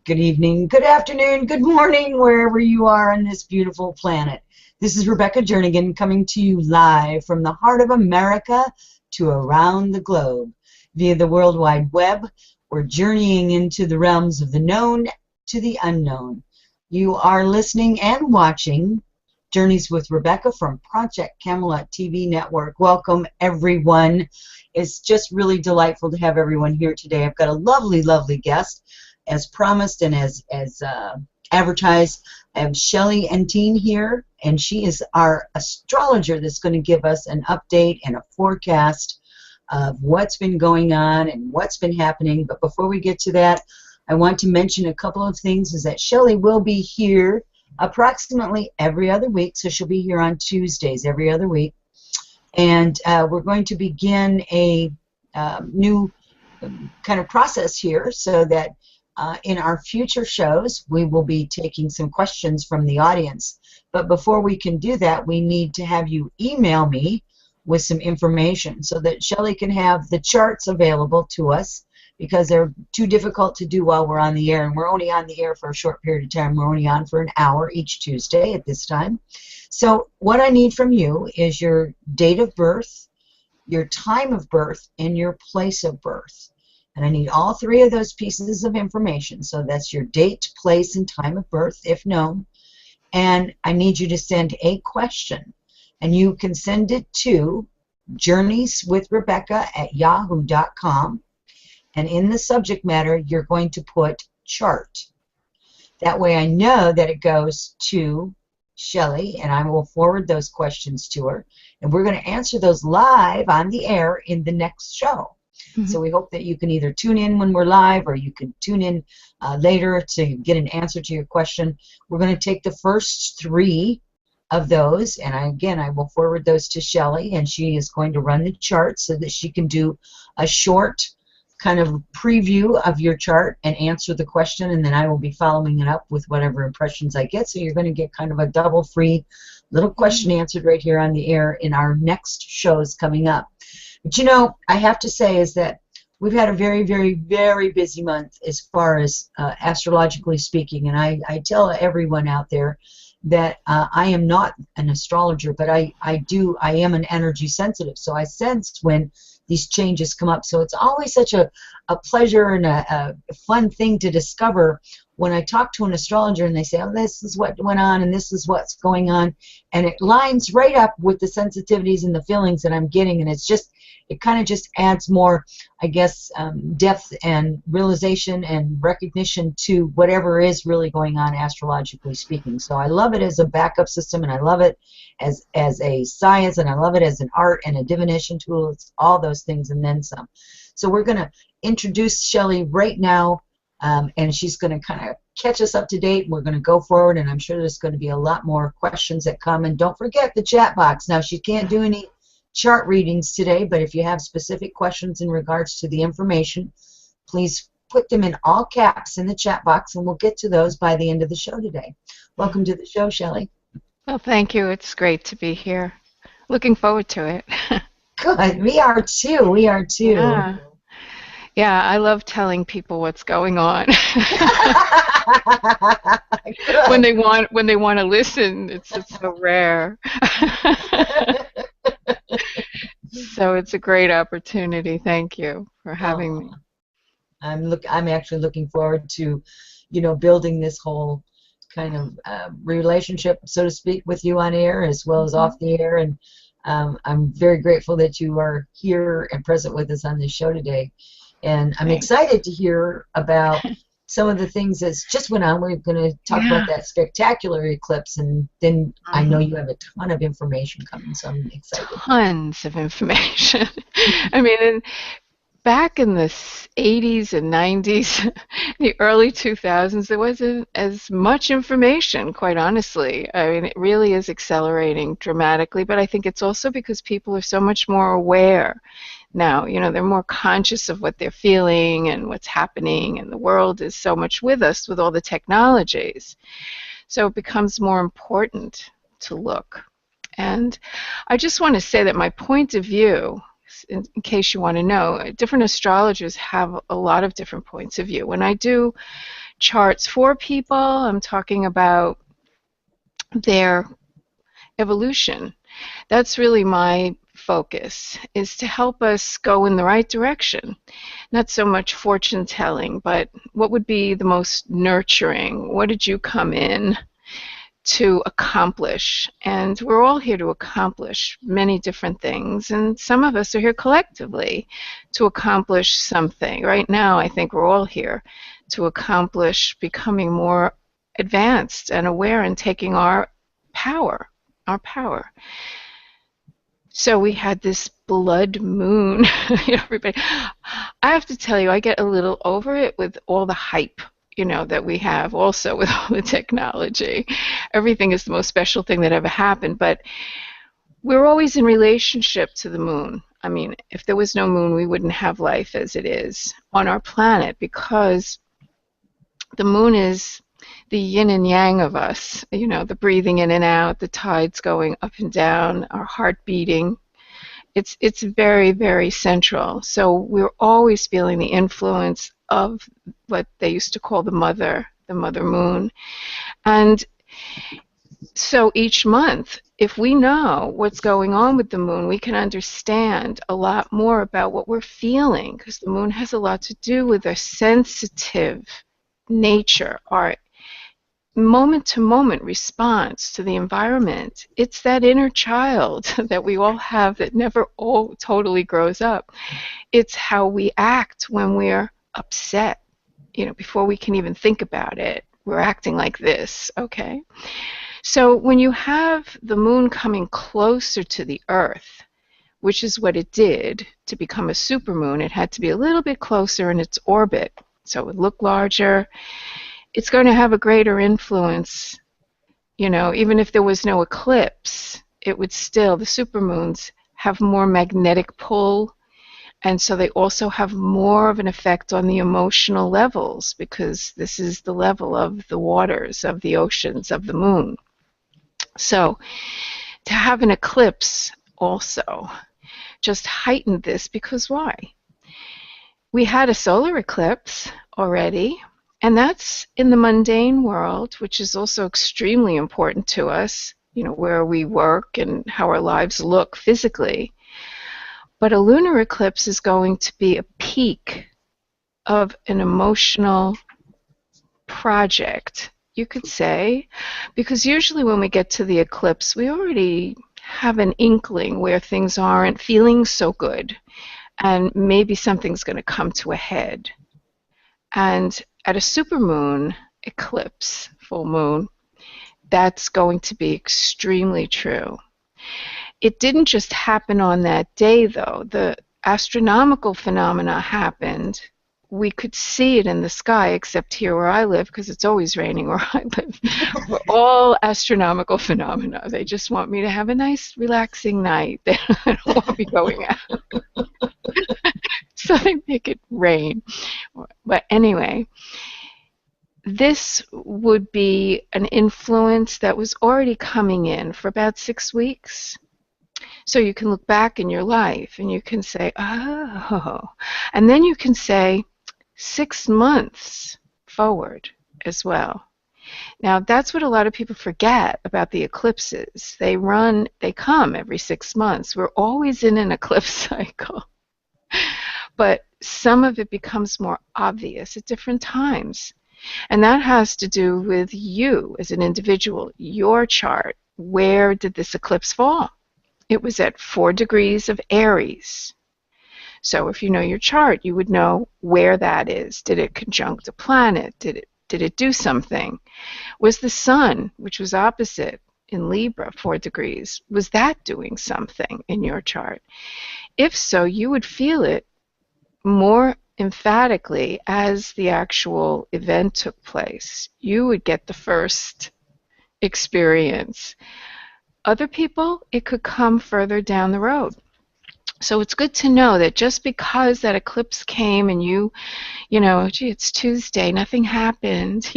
Good evening, good afternoon, good morning, wherever you are on this beautiful planet. This is Rebecca Jernigan coming to you live from the heart of America to around the globe. Via the World Wide Web, we're journeying into the realms of the known to the unknown. You are listening and watching Journeys with Rebecca from Project Camelot TV Network. Welcome, everyone. It's just really delightful to have everyone here today. I've got a lovely, lovely guest. As promised and as advertised, I have Shellie Enteen here, and she is our astrologer that's going to give us an update and a forecast of what's been going on and what's been happening. But before we get to that, I want to mention a couple of things. Is that Shellie will be here approximately every other week, so she'll be here on Tuesdays every other week. And we're going to begin a new kind of process here so that in our future shows, we will be taking some questions from the audience. But before we can do that, we need to have you email me with some information so that Shellie can have the charts available to us, because they're too difficult to do while we're on the air, and we're only on the air for a short period of time. We're only on for an hour each Tuesday at this time. So what I need from you is your date of birth, your time of birth, and your place of birth. And I need all three of those pieces of information. So that's your date, place, and time of birth, if known. And I need you to send a question. And you can send it to journeyswithrebecca@yahoo.com. And in the subject matter, you're going to put chart. That way I know that it goes to Shellie, and I will forward those questions to her. And we're going to answer those live on the air in the next show. Mm-hmm. So we hope that you can either tune in when we're live, or you can tune in later to get an answer to your question. We're going to take the first three of those, and I will forward those to Shellie, and she is going to run the chart so that she can do a short kind of preview of your chart and answer the question, and then I will be following it up with whatever impressions I get. So you're going to get kind of a double free little question answered right here on the air in our next shows coming up. But you know, I have to say is that we've had a very, very, very busy month as far as astrologically speaking, and I tell everyone out there that I am not an astrologer, but I am an energy sensitive, so I sense when these changes come up. So it's always such a pleasure and a fun thing to discover when I talk to an astrologer and they say, oh, this is what went on and this is what's going on, and it lines right up with the sensitivities and the feelings that I'm getting, and it's just, it kind of just adds more, I guess, depth and realization and recognition to whatever is really going on astrologically speaking. So I love it as a backup system, and I love it as a science, and I love it as an art and a divination tool. It's all those things and then some. So we're going to introduce Shellie right now, and she's going to kind of catch us up to date. We're going to go forward, and I'm sure there's going to be a lot more questions that come. And don't forget the chat box. Now, she can't do any chart readings today, but if you have specific questions in regards to the information, please put them in all caps in the chat box, and we'll get to those by the end of the show today. Welcome to the show, Shellie. Well, thank you. It's great to be here. Looking forward to it. Good. We are too. We are too. Yeah, I love telling people what's going on. when they want to listen, it's so rare. So it's a great opportunity. Thank you for having me. I'm actually looking forward to, building this whole kind of relationship, so to speak, with you on air as well as off the air, and I'm very grateful that you are here and present with us on this show today. And I'm excited to hear about some of the things that's just went on. We're going to talk about that spectacular eclipse, and then I know you have a ton of information coming, so I'm excited. Tons of information. I mean, back in the 80s and 90s, the early 2000s, there wasn't as much information, quite honestly. I mean, it really is accelerating dramatically, but I think it's also because people are so much more aware now. They're more conscious of what they're feeling and what's happening, and the world is so much with us with all the technologies. So it becomes more important to look. And I just want to say that my point of view, in case you want to know, different astrologers have a lot of different points of view. When I do charts for people. I'm talking about their evolution. That's really my focus, is to help us go in the right direction. Not so much fortune telling, but what would be the most nurturing? What did you come in to accomplish? And we're all here to accomplish many different things, and some of us are here collectively to accomplish something. Right now, I think we're all here to accomplish becoming more advanced and aware and taking our power. So we had this blood moon. Everybody, I have to tell you, I get a little over it with all the hype, that we have also with all the technology. Everything is the most special thing that ever happened, but we're always in relationship to the moon. I mean, if there was no moon, we wouldn't have life as it is on our planet, because the moon is the yin and yang of us, the breathing in and out, the tides going up and down, our heart beating. It's very, very central. So we're always feeling the influence of what they used to call the mother moon. And so each month, if we know what's going on with the moon, we can understand a lot more about what we're feeling, because the moon has a lot to do with our sensitive nature, our moment-to-moment response to the environment. It's that inner child that we all have that never all totally grows up. It's how we act when we're upset. Before we can even think about it, we're acting like this, okay? So when you have the moon coming closer to the Earth, which is what it did to become a supermoon, it had to be a little bit closer in its orbit, so it would look larger. It's going to have a greater influence, even if there was no eclipse, it would still, the supermoons have more magnetic pull, and so they also have more of an effect on the emotional levels, because this is the level of the waters, of the oceans, of the moon. So to have an eclipse also just heightened this, because why? We had a solar eclipse already, and that's in the mundane world, which is also extremely important to us, where we work and how our lives look physically. But a lunar eclipse is going to be a peak of an emotional project, you could say, because usually when we get to the eclipse, we already have an inkling where things aren't feeling so good, and maybe something's going to come to a head. And at a supermoon eclipse, full moon, that's going to be extremely true. It didn't just happen on that day, though. The astronomical phenomena happened. We could see it in the sky, except here where I live, because it's always raining where I live. We're all astronomical phenomena. They just want me to have a nice, relaxing night. They don't want me going out. So they make it rain. But anyway, this would be an influence that was already coming in for about 6 weeks. So you can look back in your life and you can say, oh, and then you can say 6 months forward as well. Now, that's what a lot of people forget about the eclipses. They come every 6 months. We're always in an eclipse cycle. But some of it becomes more obvious at different times. And that has to do with you as an individual, your chart. Where did this eclipse fall? It was at 4 degrees of Aries. So if you know your chart, you would know where that is. Did it conjunct a planet? Did it do something? Was the sun, which was opposite in Libra, 4 degrees, was that doing something in your chart? If so, you would feel it more emphatically as the actual event took place. You would get the first experience. Other people, it could come further down the road. So it's good to know that just because that eclipse came and you know, gee, it's Tuesday, nothing happened,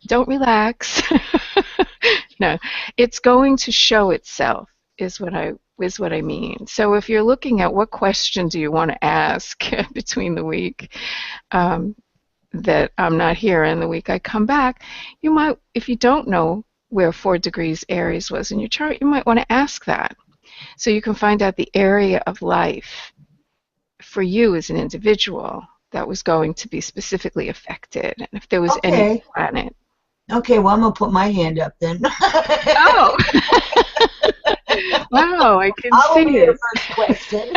don't relax. No, it's going to show itself, is what I mean. So if you're looking at what question do you want to ask between the week, that I'm not here and the week I come back, you might, if you don't know where 4 degrees Aries was in your chart, you might want to ask that. So you can find out the area of life for you as an individual that was going to be specifically affected, and if there was any Okay. planet. Okay, well, I'm going to put my hand up then. Oh! Wow, I can I will see be your it. first question.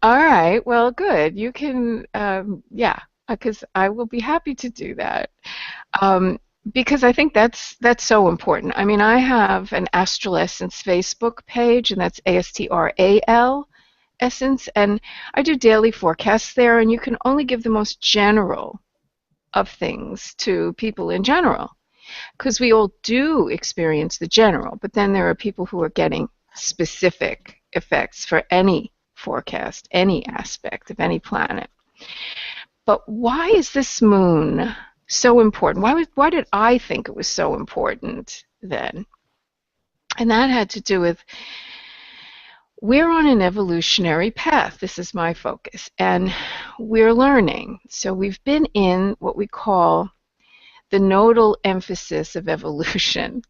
All right, well, good. You can, yeah, because I will be happy to do that. Um, because I think that's so important. I mean, I have an Astralessence Facebook page, and that's ASTRAL Essence, and I do daily forecasts there, and you can only give the most general of things to people in general, because we all do experience the general, but then there are people who are getting specific effects for any forecast, any aspect of any planet. But why is this moon so important? Why did I think it was so important then? And that had to do with, we're on an evolutionary path. This is my focus. And we're learning. So we've been in what we call the nodal emphasis of evolution,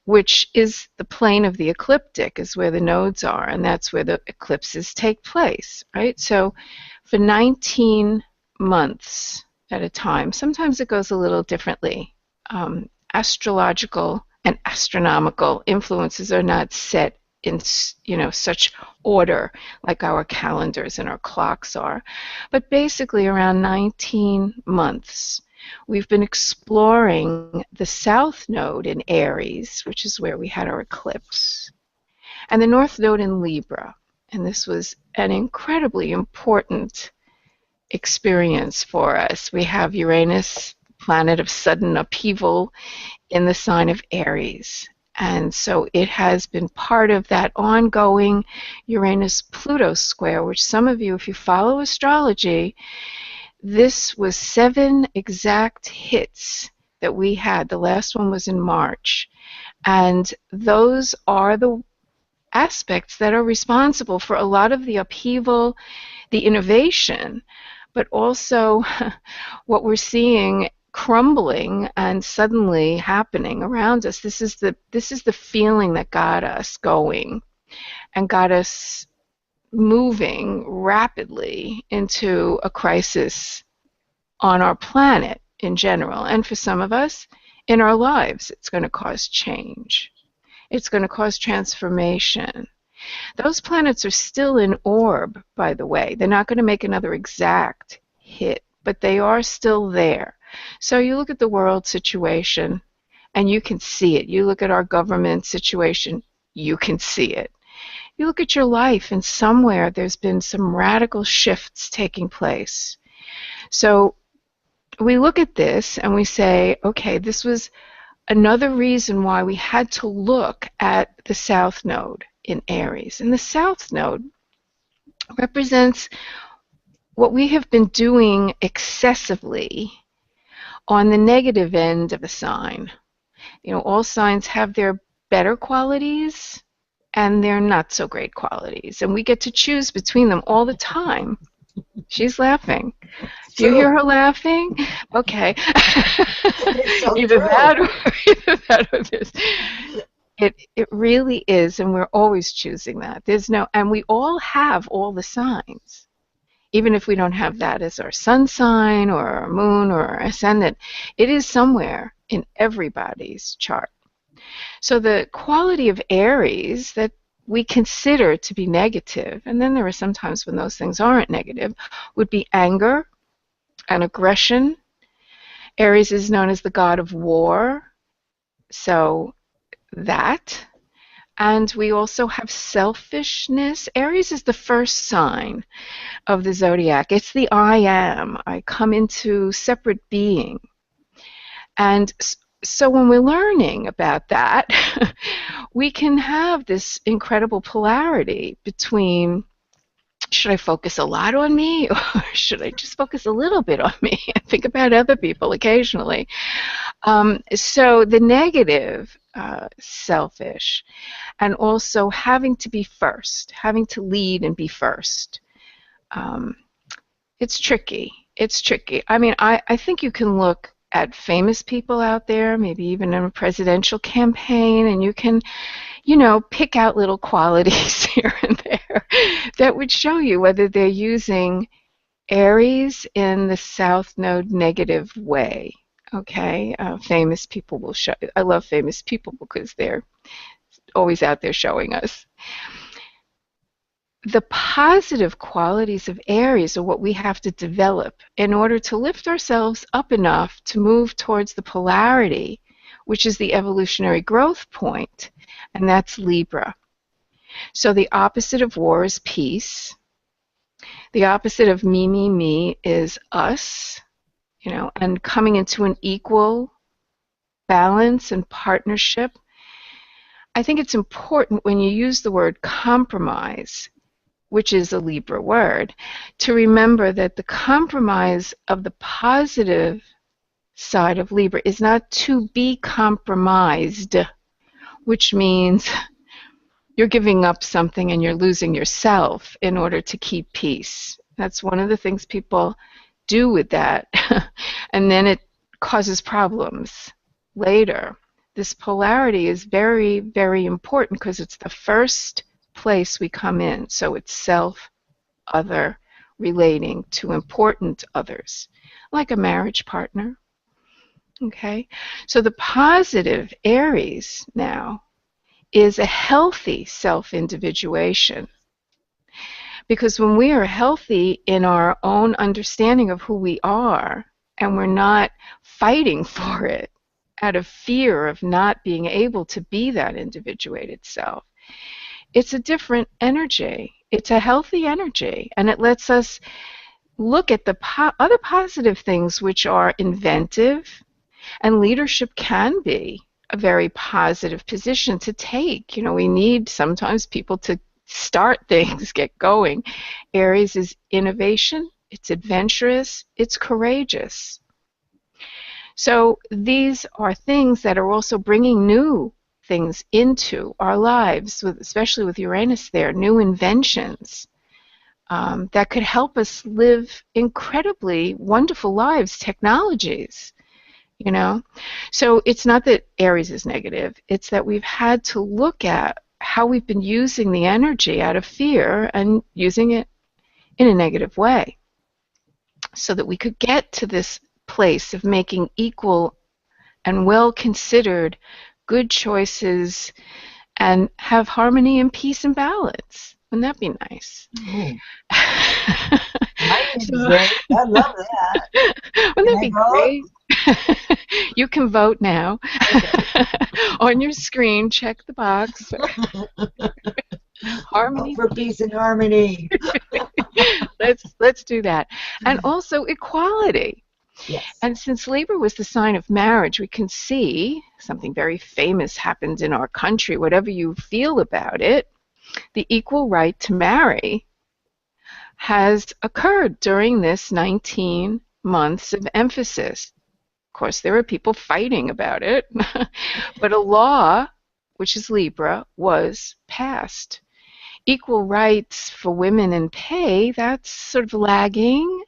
which is the plane of the ecliptic, is where the nodes are, and that's where the eclipses take place, right? So for 19 months at a time, sometimes it goes a little differently. Astrological and astronomical influences are not set in, such order like our calendars and our clocks are, but basically around 19 months. We've been exploring the South Node in Aries, which is where we had our eclipse, and the North Node in Libra. And this was an incredibly important experience for us. We have Uranus, planet of sudden upheaval, in the sign of Aries. And so it has been part of that ongoing Uranus-Pluto square, which some of you, if you follow astrology, this was 7 exact hits that we had. The last one was in March. And those are the aspects that are responsible for a lot of the upheaval, the innovation, but also what we're seeing crumbling and suddenly happening around us. This is the feeling that got us going and got us moving rapidly into a crisis on our planet in general, and for some of us in our lives. It's going to cause change. It's going to cause transformation. Those planets are still in orb, by the way. They're not going to make another exact hit, but they are still there. So you look at the world situation and you can see it. You look at our government situation, you can see it. You look at your life, and somewhere there's been some radical shifts taking place. So we look at this and we say, okay, this was another reason why we had to look at the South Node in Aries. And the South Node represents what we have been doing excessively on the negative end of a sign. All signs have their better qualities and their not so great qualities, and we get to choose between them all the time. She's laughing. Do you hear her laughing? Okay. So either true. that or this. It really is, and we're always choosing that. And we all have all the signs. Even if we don't have that as our sun sign or our moon or our ascendant, it is somewhere in everybody's chart. So the quality of Aries that we consider to be negative, and then there are some times when those things aren't negative, would be anger and aggression. Aries is known as the god of war, so that. And we also have selfishness. Aries is the first sign of the zodiac. It's the I am. I come into separate being. And so when we're learning about that, we can have this incredible polarity between, should I focus a lot on me, or should I just focus a little bit on me and think about other people occasionally? So the negative, selfish, and also having to be first, having to lead and be first. It's tricky. It's tricky. I mean, I think you can look at famous people out there, maybe even in a presidential campaign, and you can, pick out little qualities here and there that would show you whether they're using Aries in the South Node negative way. Okay, famous people will show. I love famous people because they're always out there showing us. The positive qualities of Aries are what we have to develop in order to lift ourselves up enough to move towards the polarity, which is the evolutionary growth point, and that's Libra. So the opposite of war is peace. The opposite of me, me, me is us, and coming into an equal balance and partnership. I think it's important when you use the word compromise, which is a Libra word, to remember that the compromise of the positive side of Libra is not to be compromised, which means you're giving up something and you're losing yourself in order to keep peace. That's one of the things people do with that, and then it causes problems later. This polarity is very, very important because it's the first place we come in. So it's self, other, relating to important others, like a marriage partner. Okay? So the positive Aries now is a healthy self-individuation. Because when we are healthy in our own understanding of who we are, and we're not fighting for it out of fear of not being able to be that individuated self, it's a different energy. It's a healthy energy, and it lets us look at the other positive things, which are inventive, and leadership can be a very positive position to take. We need sometimes people to start things, get going. Aries is innovation, it's adventurous, it's courageous. So these are things that are also bringing new things into our lives, especially with Uranus there, new inventions that could help us live incredibly wonderful lives, technologies, So it's not that Aries is negative, it's that we've had to look at how we've been using the energy out of fear and using it in a negative way so that we could get to this place of making equal and well-considered good choices and have harmony and peace and balance. Wouldn't that be nice? I love that. Wouldn't that be great? You can vote now. Okay. On your screen, check the box. Harmony. For peace and harmony. Let's do that. And also equality. Yes. And since Libra was the sign of marriage, we can see something very famous happened in our country, whatever you feel about it. The equal right to marry has occurred during this 19 months of emphasis. Of course, there are people fighting about it, but a law, which is Libra, was passed. Equal rights for women in pay, that's sort of lagging,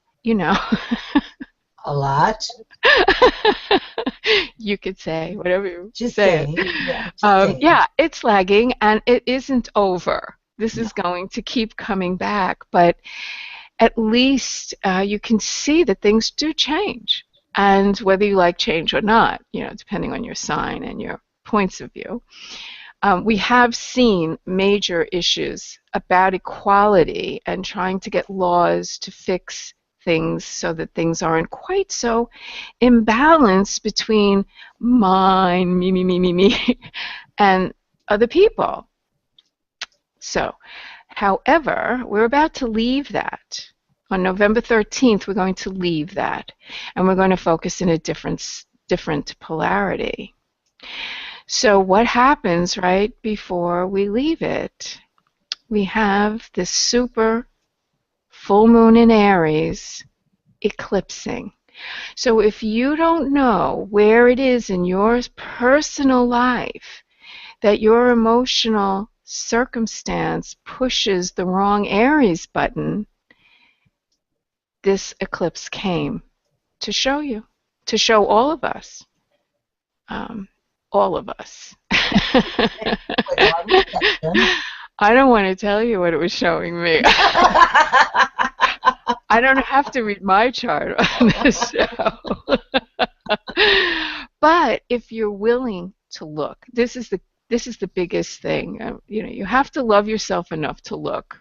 A lot. You could say whatever you just say. Yeah, it's lagging, and it isn't over. This is going to keep coming back, but at least you can see that things do change, and whether you like change or not, depending on your sign and your points of view. We have seen major issues about equality and trying to get laws to fix things so that things aren't quite so imbalanced between mine, me, and other people. So, however, we're about to leave that. On November 13th, we're going to leave that, and we're going to focus in a different polarity. So what happens right before we leave it? We have this super full moon in Aries eclipsing. So if you don't know where it is in your personal life that your emotional circumstance pushes the wrong Aries button, this eclipse came to show you, to show all of us. All of us. I don't want to tell you what it was showing me. I don't have to read my chart on this show. But if you're willing to look, this is the biggest thing. You have to love yourself enough to look,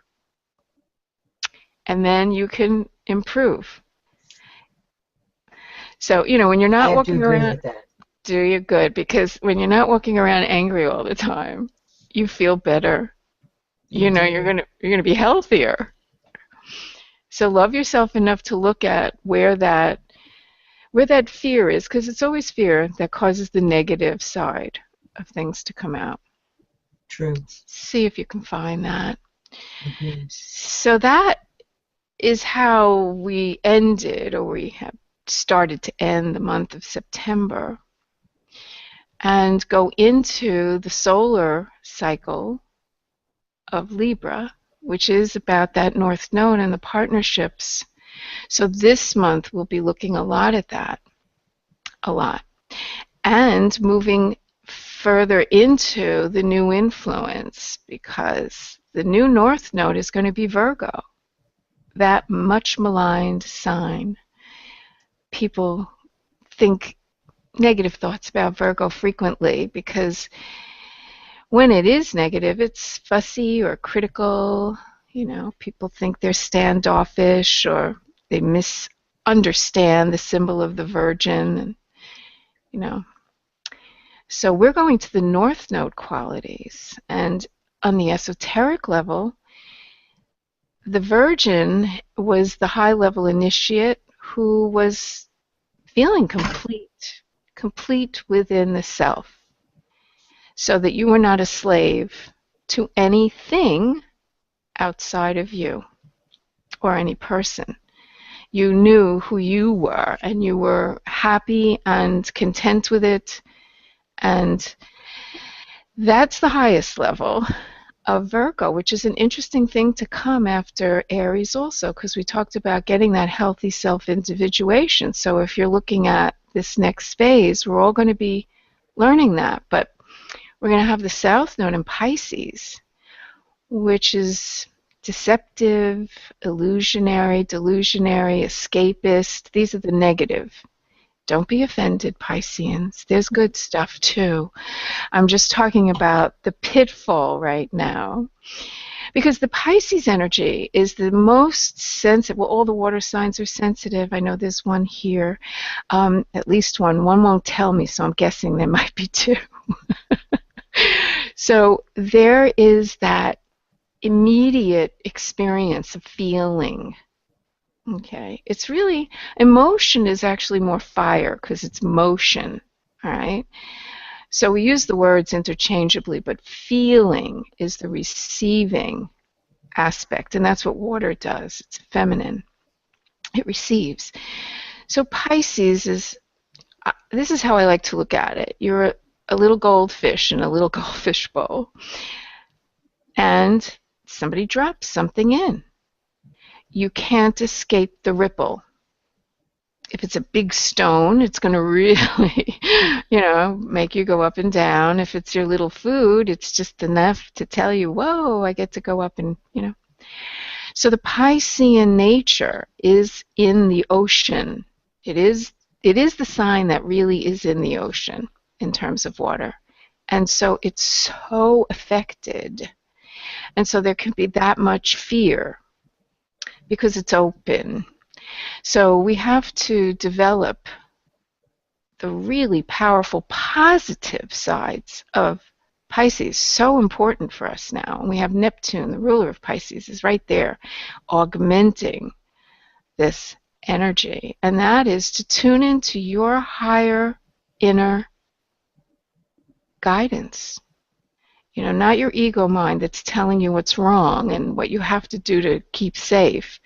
and then you can improve. So when you're not walking around, do you good? Because when you're not walking around angry all the time, you feel better. You're gonna be healthier. So love yourself enough to look at where that fear is, because it's always fear that causes the negative side of things to come out. True. See if you can find that. Mm-hmm. So that is how we ended, or we have started to end the month of September, and go into the solar cycle of Libra, which is about that North Node and the partnerships. So this month we'll be looking a lot at that, a lot, and moving further into the new influence, because the new North Node is going to be Virgo, that much maligned sign. People think negative thoughts about Virgo frequently because when it is negative, it's fussy or critical. People think they're standoffish, or they misunderstand the symbol of the Virgin. So we're going to the North Node qualities. And on the esoteric level, the Virgin was the high-level initiate who was feeling complete within the self, so that you were not a slave to anything outside of you or any person. You knew who you were, and you were happy and content with it, and that's the highest level of Virgo, which is an interesting thing to come after Aries also, because we talked about getting that healthy self-individuation. So if you're looking at this next phase, we're all going to be learning that, but we're going to have the South Node in Pisces, which is deceptive, illusionary, delusionary, escapist. These are the negative. Don't be offended, Pisceans. There's good stuff too. I'm just talking about the pitfall right now, because the Pisces energy is the most sensitive. Well, all the water signs are sensitive. I know there's one here, at least one. One won't tell me, so I'm guessing there might be two. So there is that immediate experience of feeling. Okay, it's really, emotion is actually more fire because it's motion, all right? So we use the words interchangeably, but feeling is the receiving aspect, and that's what water does. It's feminine. It receives. So Pisces is, this is how I like to look at it. You're a little goldfish in a little goldfish bowl, and somebody drops something in. You can't escape the ripple. If it's a big stone, it's going to really, make you go up and down. If it's your little food, it's just enough to tell you, whoa, I get to go up and, So the Piscean nature is in the ocean. It is the sign that really is in the ocean in terms of water. And so it's so affected. And so there can be that much fear because it's open. So we have to develop the really powerful positive sides of Pisces. So important for us now. And we have Neptune, the ruler of Pisces, is right there augmenting this energy. And that is to tune into your higher inner guidance. Not your ego mind that's telling you what's wrong and what you have to do to keep safe,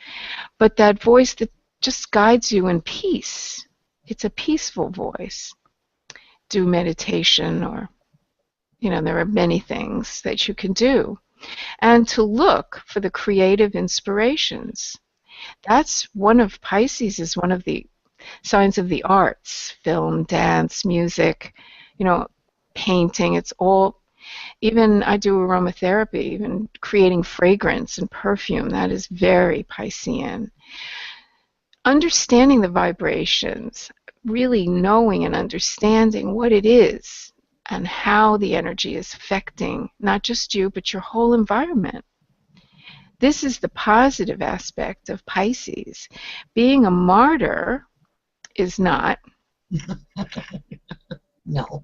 but that voice that just guides you in peace. It's a peaceful voice. Do meditation, or, there are many things that you can do. And to look for the creative inspirations. That's one of Pisces is one of the signs of the arts, film, dance, music, you know, painting. It's all, even I do aromatherapy, even creating fragrance and perfume. That is very Piscean. Understanding the vibrations, really knowing and understanding what it is and how the energy is affecting not just you, but your whole environment. This is the positive aspect of Pisces. Being a martyr is not. No.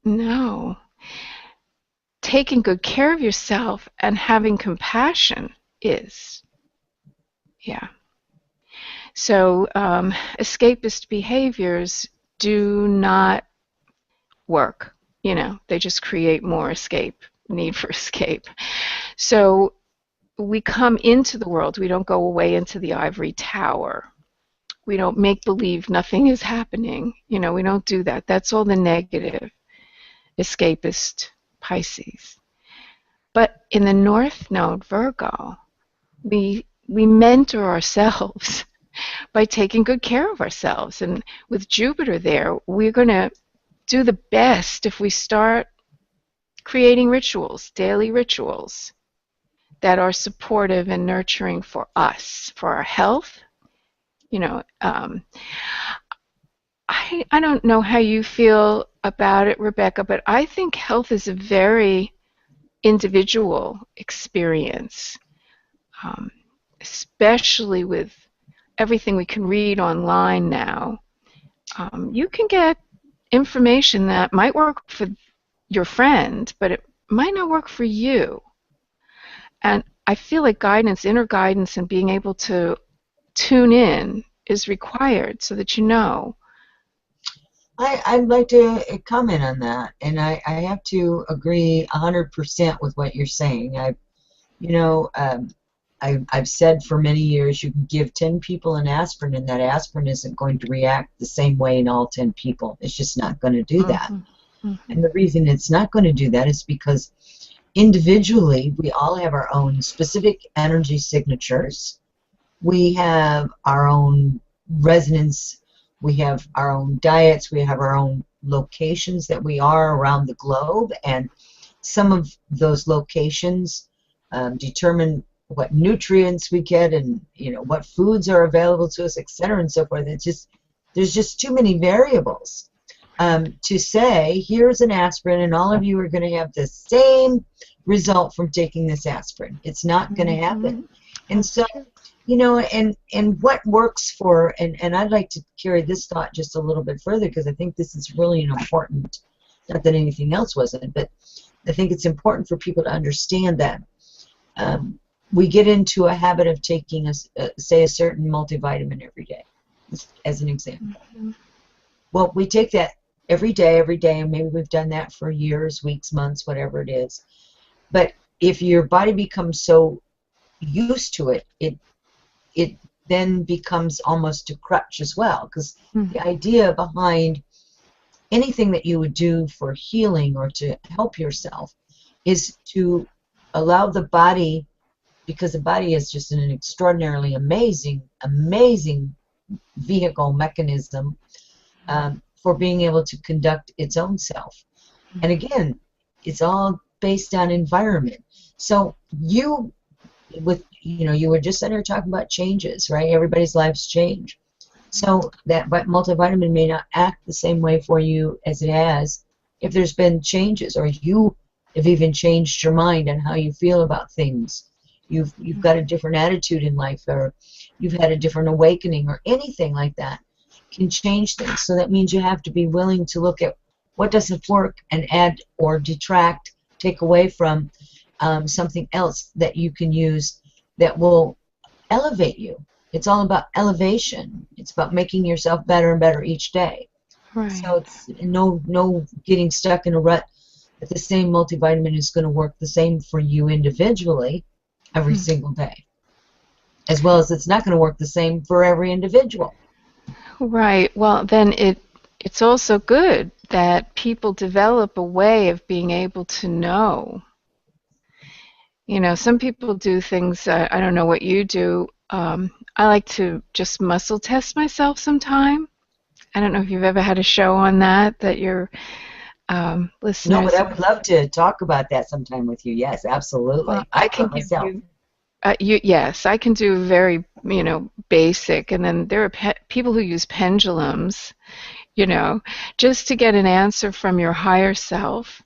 No. Taking good care of yourself and having compassion is. Yeah. So escapist behaviors do not work. You know, they just create more need for escape. So we come into the world. We don't go away into the ivory tower. We don't make believe nothing is happening. You know, we don't do that. That's all the negative escapist Pisces. But in the North Node, Virgo, we mentor ourselves by taking good care of ourselves. And with Jupiter there, we're going to do the best if we start creating rituals, daily rituals that are supportive and nurturing for us, for our health. You know, I don't know how you feel about it, Rebecca, but I think health is a very individual experience, especially with everything we can read online now. You can get information that might work for your friend, but it might not work for you. And I feel like guidance, inner guidance, and being able to tune in is required so that you know. I'd like to comment on that, and I have to agree 100% with what you're saying. I've said for many years, you can give 10 people an aspirin, and that aspirin isn't going to react the same way in all 10 people. It's just not going to do that. Mm-hmm. And the reason it's not going to do that is because individually, we all have our own specific energy signatures. We have our own resonance. We have our own diets. We have our own locations that we are around the globe. And some of those locations determine what nutrients we get and, you know, what foods are available to us, et cetera, and so forth. There's just too many variables to say, here's an aspirin, and all of you are going to have the same result from taking this aspirin. It's not going to happen. And so, you know, and what works for, and I'd like to carry this thought just a little bit further, because I think this is really an important, not that anything else wasn't, but I think it's important for people to understand that we get into a habit of taking, say, a certain multivitamin every day, as an example. Well, we take that every day, and maybe we've done that for years, weeks, months, whatever it is. But if your body becomes so used to it, it then becomes almost a crutch as well, because the idea behind anything that you would do for healing or to help yourself is to allow the body, because the body is just an extraordinarily amazing vehicle mechanism for being able to conduct its own self. And again, it's all based on environment. So you were just sitting here talking about changes, right? Everybody's lives change. So that multivitamin may not act the same way for you as it has if there's been changes, or you have even changed your mind on how you feel about things. You've got a different attitude in life, or you've had a different awakening, or anything like that can change things. So that means you have to be willing to look at what doesn't work and add or detract, take away from something else that you can use that will elevate you. It's all about elevation. It's about making yourself better and better each day. Right. So it's no getting stuck in a rut that the same multivitamin is going to work the same for you individually every single day, as well as it's not going to work the same for every individual. Right. Well, then it's also good that people develop a way of being able to know. You know, some people do things, I don't know what you do. I like to just muscle test myself sometime. I don't know if you've ever had a show on that your No, but listeners. I would love to talk about that sometime with you. Yes, Well, absolutely. I I do can it give myself. you. Yes, I can do very, basic, and then there are people who use pendulums, just to get an answer from your higher self.